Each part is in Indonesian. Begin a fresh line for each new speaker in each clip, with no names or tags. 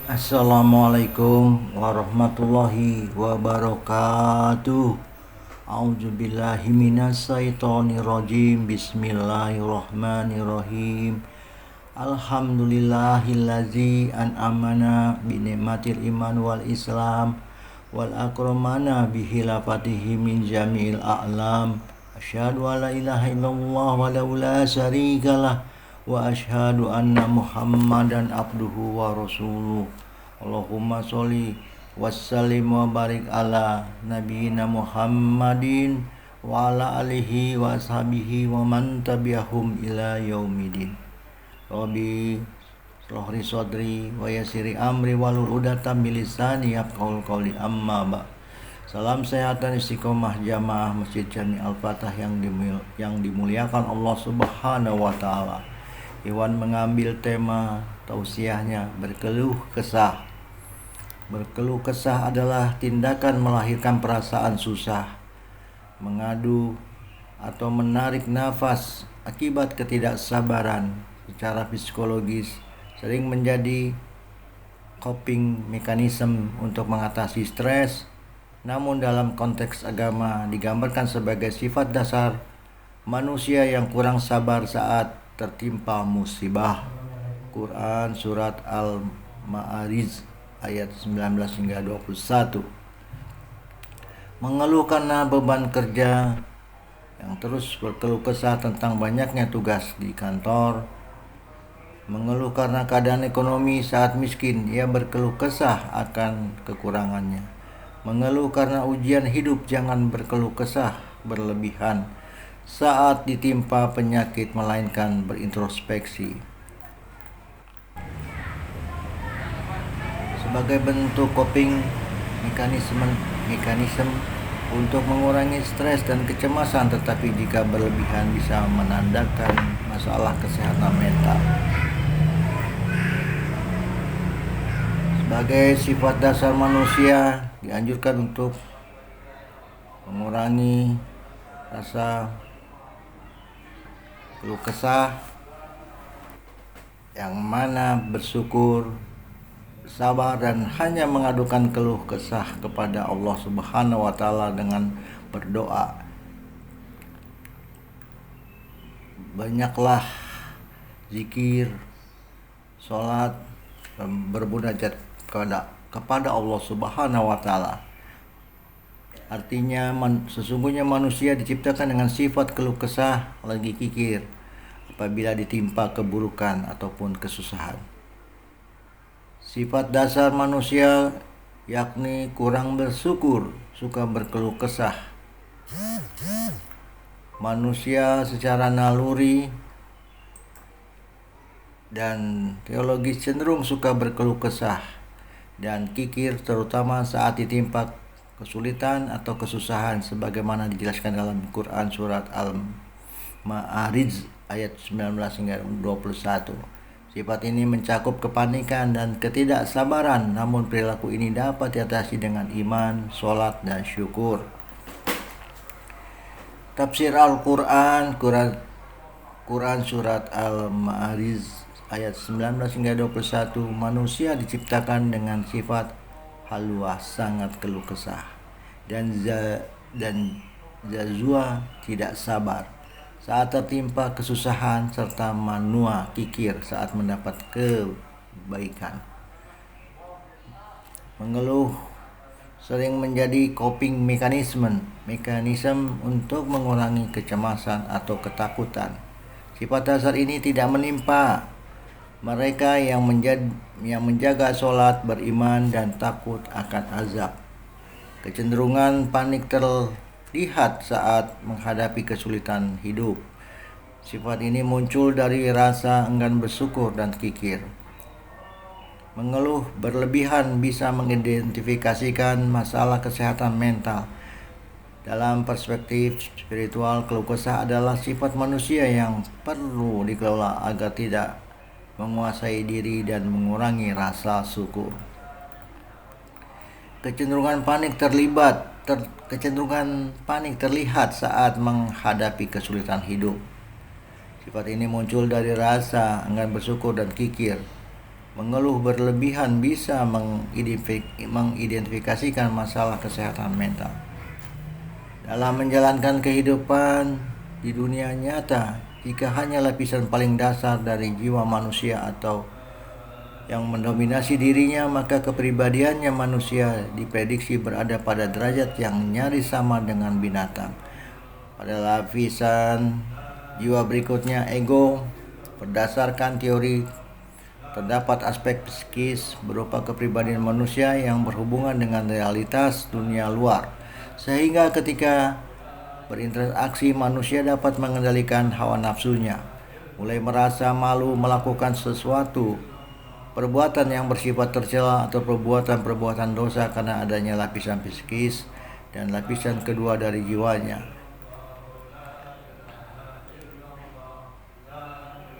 Assalamualaikum warahmatullahi wabarakatuh. A'udzubillahi minasyaitonirrajim. Bismillahirrahmanirrahim. Alhamdulillahillazi an'amana binikmatil iman wal islam wal akramana bihilafatihi min jami'il a'lam. Asyhadu an la ilaha illallah wa la syarikalah wa asyhadu anna Muhammadan abduhu wa rasuluh. Allahumma sholli wassallim wa barik ala nabiyyina Muhammadin wa ala alihi wa ashabihi wa man tabi'ahum ila yaumidin. Rabbi shrahli sadri wa yassiri amri wahlul 'uqdatam min lisani yafqahu qawli, amma ba'. Salam sehat dan istiqomah jamaah Masjid Jami Al-Fatah yang dimuliakan Allah Subhanahu wa taala. Iwan mengambil tema tausiahnya berkeluh kesah. Berkeluh kesah adalah tindakan melahirkan perasaan susah, mengadu atau menarik nafas akibat ketidaksabaran secara psikologis, sering menjadi coping mechanism untuk mengatasi stres. Namun dalam konteks agama digambarkan sebagai sifat dasar manusia yang kurang sabar saat tertimpa musibah. Quran surat Al-Ma'arij ayat 19 hingga 21. Mengeluh karena beban kerja, yang terus berkeluh kesah tentang banyaknya tugas di kantor. Mengeluh karena keadaan ekonomi saat miskin, ia berkeluh kesah akan kekurangannya. Mengeluh karena ujian hidup, jangan berkeluh kesah berlebihan saat ditimpa penyakit, melainkan berintrospeksi. Sebagai bentuk coping mekanisme untuk mengurangi stres dan kecemasan, tetapi jika berlebihan bisa menandakan masalah kesehatan mental. Sebagai sifat dasar manusia, dianjurkan untuk mengurangi rasa keluh kesah, yang mana bersyukur, sabar, dan hanya mengadukan keluh kesah kepada Allah Subhanahu wa taala dengan berdoa. Banyaklah zikir, salat, dan bermunajat kepada Allah Subhanahu wa taala. Artinya sesungguhnya manusia diciptakan dengan sifat keluh kesah, lagi kikir apabila ditimpa keburukan ataupun kesusahan. Sifat dasar manusia yakni kurang bersyukur, suka berkeluh kesah. Manusia secara naluri dan teologis cenderung suka berkeluh kesah dan kikir, terutama saat ditimpa kesulitan atau kesusahan, sebagaimana dijelaskan dalam Quran surat Al-Ma'arij ayat 19 hingga 21. Sifat ini mencakup kepanikan dan ketidaksabaran, namun perilaku ini dapat diatasi dengan iman, sholat, dan syukur. Tafsir Al-Quran, Quran surat Al-Ma'arij ayat 19 hingga 21. Manusia diciptakan dengan sifat halwa, sangat keluh kesah, dan jazua, tidak sabar saat tertimpa kesusahan, serta manua, kikir saat mendapat kebaikan. Mengeluh sering menjadi coping mekanisme untuk mengurangi kecemasan atau ketakutan. Sifat dasar ini tidak menimpa mereka yang menjaga sholat, beriman, dan takut akan azab. Kecenderungan panik terlihat saat menghadapi kesulitan hidup. Sifat ini muncul dari rasa enggan bersyukur dan kikir. Mengeluh berlebihan bisa mengidentifikasikan masalah kesehatan mental. Dalam perspektif spiritual, keluh kesah adalah sifat manusia yang perlu dikelola agar tidak menguasai diri dan mengurangi rasa syukur. Kecenderungan panik terlihat saat menghadapi kesulitan hidup. Sifat ini muncul dari rasa enggan bersyukur dan kikir. mengeluh berlebihan bisa mengidentifikasikan masalah kesehatan mental. Dalam menjalankan kehidupan di dunia nyata, jika hanya lapisan paling dasar dari jiwa manusia atau yang mendominasi dirinya, maka kepribadiannya manusia diprediksi berada pada derajat yang nyaris sama dengan binatang. Pada lapisan jiwa berikutnya, ego, berdasarkan teori terdapat aspek psikis berupa kepribadian manusia yang berhubungan dengan realitas dunia luar, sehingga ketika berinteraksi manusia dapat mengendalikan hawa nafsunya, mulai merasa malu melakukan sesuatu perbuatan yang bersifat tercela atau perbuatan-perbuatan dosa karena adanya lapisan psikis dan lapisan kedua dari jiwanya.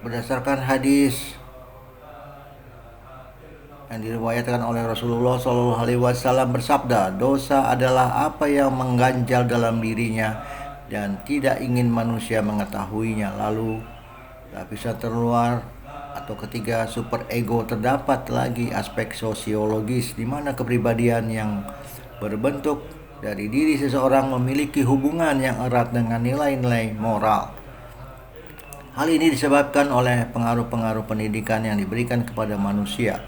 Berdasarkan hadis yang diriwayatkan oleh Rasulullah SAW bersabda, dosa adalah apa yang mengganjal dalam dirinya dan tidak ingin manusia mengetahuinya. Lalu lapisan terluar atau ketiga, super ego, terdapat lagi aspek sosiologis di mana kepribadian yang berbentuk dari diri seseorang memiliki hubungan yang erat dengan nilai-nilai moral. Hal ini disebabkan oleh pengaruh-pengaruh pendidikan yang diberikan kepada manusia,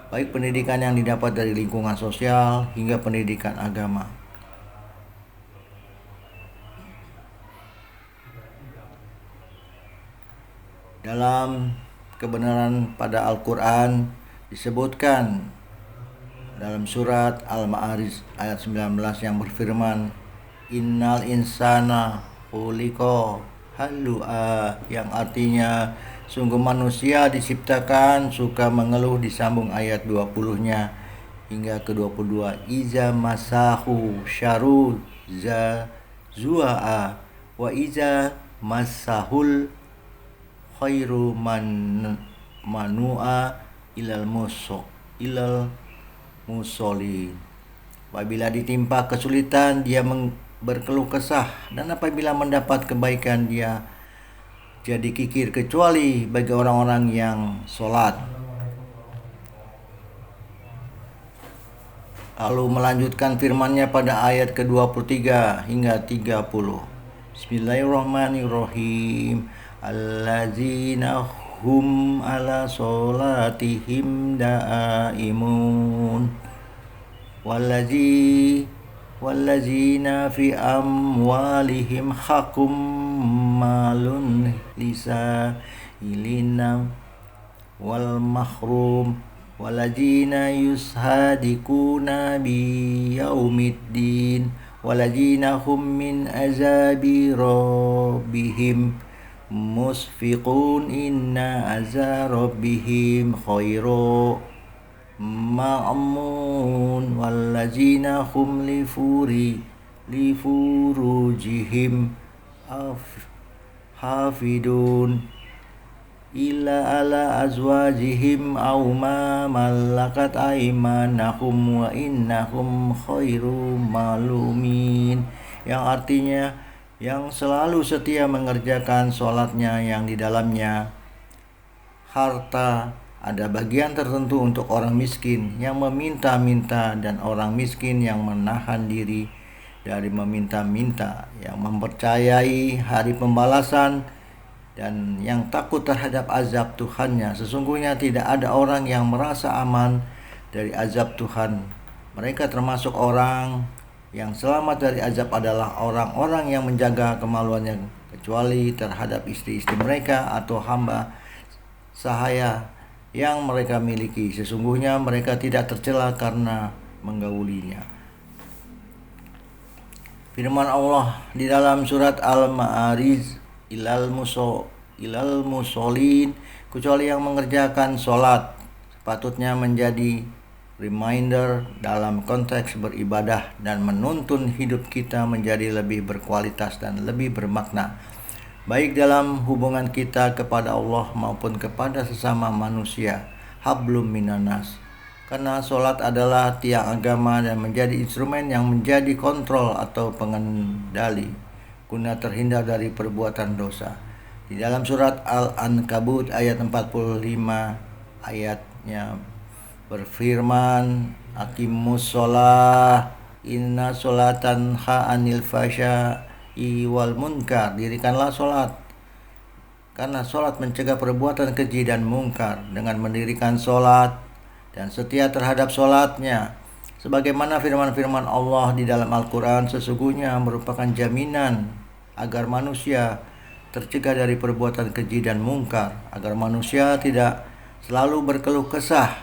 baik pendidikan yang didapat dari lingkungan sosial hingga pendidikan agama. Dalam kebenaran pada Al-Quran disebutkan dalam surat Al-Ma'arij ayat 19 yang berfirman, Innal insana khuliqa halu'a, yang artinya sungguh manusia diciptakan suka mengeluh, disambung ayat 20-nya hingga ke-22, Iza masahu syaru zua'a wa iza masahul khairu manu'a ilal musolin. Apabila ditimpa kesulitan dia berkeluh kesah, dan apabila mendapat kebaikan dia jadi kikir, kecuali bagi orang-orang yang sholat. Lalu melanjutkan firman-Nya pada ayat ke-23 hingga 30. Bismillahirrahmanirrahim. Allazina hum ala sholatihim daimun wallazina fi amwalihim haqqum malun lisailina wal mahrum wallazina yushadikuna biyaumiddin wallazina hum min azabi rabbihim musfiqun inna azza rabbihim khairu ma'mun wallazina hum lifurujihim hafidun illa ala azwajihim aw ma malakat aymanahum wa innahum khairu malumin, yang artinya yang selalu setia mengerjakan sholatnya yang di dalamnya harta ada bagian tertentu untuk orang miskin yang meminta-minta, dan orang miskin yang menahan diri dari meminta-minta, yang mempercayai hari pembalasan dan yang takut terhadap azab Tuhannya. Sesungguhnya tidak ada orang yang merasa aman dari azab Tuhan. Mereka termasuk orang yang selamat dari azab adalah orang-orang yang menjaga kemaluannya, kecuali terhadap istri-istri mereka atau hamba sahaya yang mereka miliki. Sesungguhnya mereka tidak tercela karena menggaulinya. Firman Allah di dalam surat Al-Ma'arij, ilal musolin, kecuali yang mengerjakan sholat, sepatutnya menjadi reminder dalam konteks beribadah dan menuntun hidup kita menjadi lebih berkualitas dan lebih bermakna, baik dalam hubungan kita kepada Allah maupun kepada sesama manusia. Hablum minanas, karena sholat adalah tiang agama dan menjadi instrumen yang menjadi kontrol atau pengendali guna terhindar dari perbuatan dosa. Di dalam surat Al-Ankabut ayat 45 ayat ya berfirman, aqimus sholah inna sholatan anil fasya'i wal munkar. Dirikanlah sholat, karena sholat mencegah perbuatan keji dan mungkar. Dengan mendirikan sholat dan setia terhadap sholatnya, sebagaimana firman-firman Allah di dalam Al-Quran, sesungguhnya merupakan jaminan agar manusia tercegah dari perbuatan keji dan mungkar, agar manusia tidak selalu berkeluh kesah,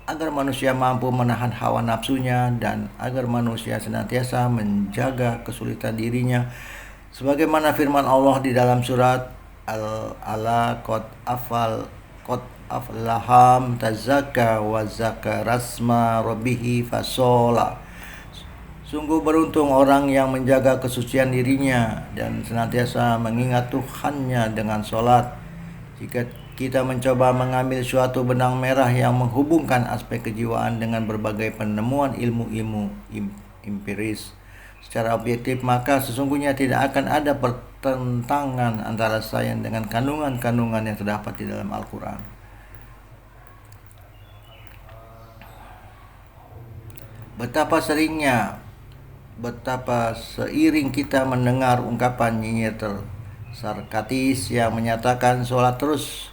agar manusia mampu menahan hawa nafsunya, dan agar manusia senantiasa menjaga kesulitan dirinya. Sebagaimana firman Allah di dalam surat Al-Alaq, qad aflaham tazakka wa zakara rasma rabbihi fasola. Sungguh beruntung orang yang menjaga kesucian dirinya dan senantiasa mengingat Tuhannya dengan sholat. Jika kita mencoba mengambil suatu benang merah yang menghubungkan aspek kejiwaan dengan berbagai penemuan ilmu-ilmu empiris secara objektif, maka sesungguhnya tidak akan ada pertentangan antara sains dengan kandungan-kandungan yang terdapat di dalam Al-Quran. Betapa seiring kita mendengar ungkapan nyinyir sarkastis yang menyatakan sholat terus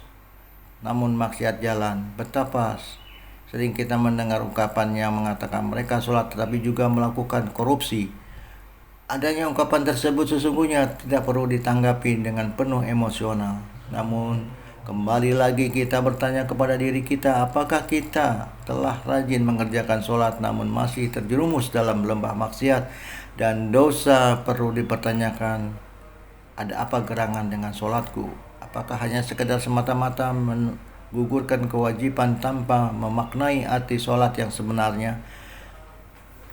namun maksiat jalan. Betapa sering kita mendengar ungkapan yang mengatakan mereka sholat tetapi juga melakukan korupsi. Adanya ungkapan tersebut sesungguhnya tidak perlu ditanggapi dengan penuh emosional. Namun kembali lagi kita bertanya kepada diri kita, apakah kita telah rajin mengerjakan sholat namun masih terjerumus dalam lembah maksiat dan dosa? Perlu dipertanyakan, ada apa gerangan dengan sholatku? Apakah hanya sekedar semata-mata menggugurkan kewajiban tanpa memaknai arti sholat yang sebenarnya?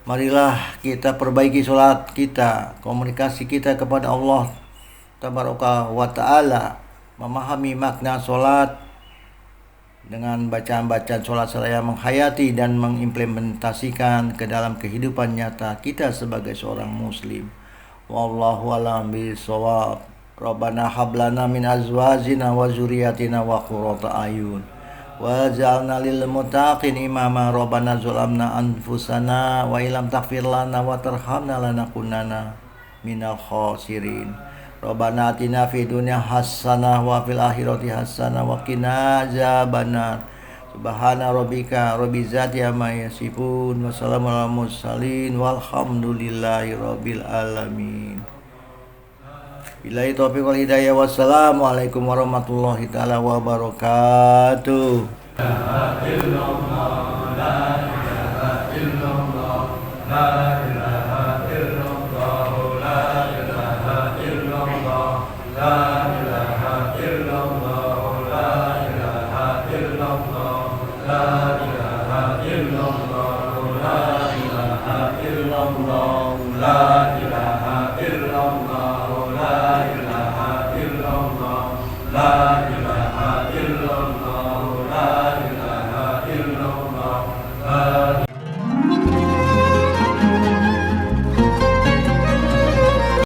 Marilah kita perbaiki sholat kita, komunikasi kita kepada Allah Tabaraka wa Ta'ala, memahami makna sholat dengan bacaan-bacaan sholat seraya menghayati dan mengimplementasikan ke dalam kehidupan nyata kita sebagai seorang muslim. Wallahu a'lam bishawab. Rabbana hablana min azwajina wa zurriyatina wa qurrata ayun waj'alna lil muttaqin imama. Rabbana zalamna anfusana wa illam taghfir lana wa tarhamna lanakunanna minal khasirin. Rabbana atina fid dunya hasanah wa fil akhirati hasanah wa qina adzabannar. Subhana rabbika rabbil izzati amma yasifun wa salamun alal mursalin walhamdulillahi rabbil alamin. Billahi taufiq wal hidayah. Wassalamualaikum warahmatullahi taala wabarakatuh. La ilaha illallah, la ilaha illallah, la ilaha illallah, la ilaha illallah, la ilaha illallah, la ilaha illallah, la ilaha illallah, la ilaha illallah, la ilaha